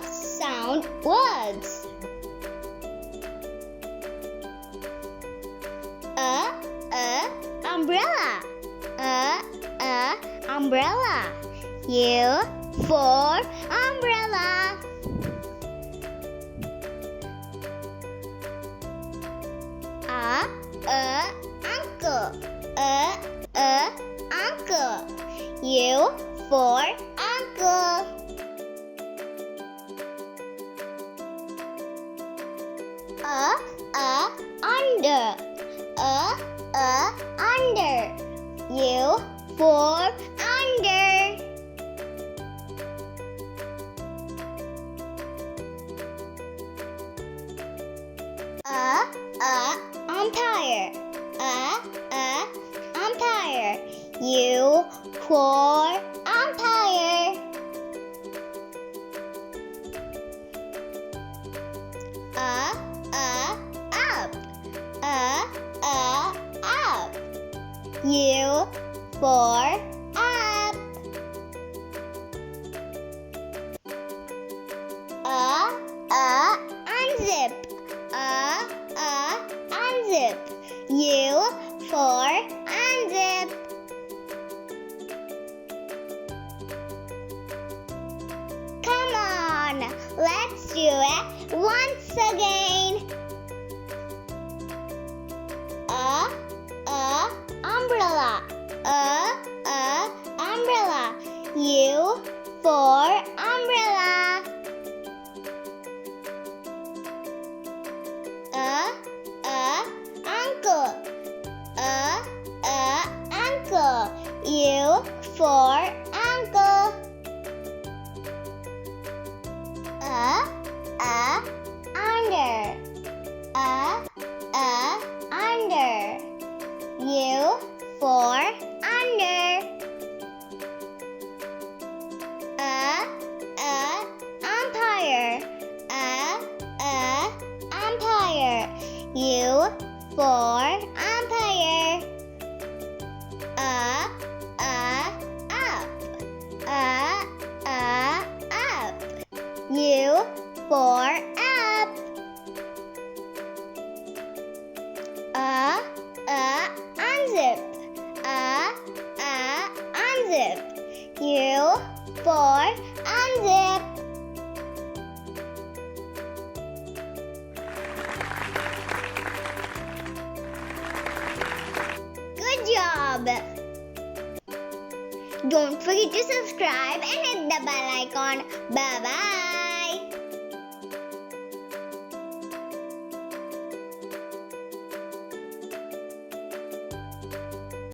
sound words. Umbrella. Umbrella. U for umbrella. Uncle. Uncle. U for uncle. Under. Under. U for under. Umpire. Umpire. U for umpire. Up. Up. U for up. Unzip. Unzip. U for unzip. Come on, let's do it once again. Umbrella. Umbrella. U for umbrella. Uncle. Uncle. U for uncle. Under. Under. U for under. Umpire. Umpire. U for umpire. Up. Up. U for up. Unzip. Unzip. U for unzip. Good job! Don't forget to subscribe and hit the bell icon. Bye-bye!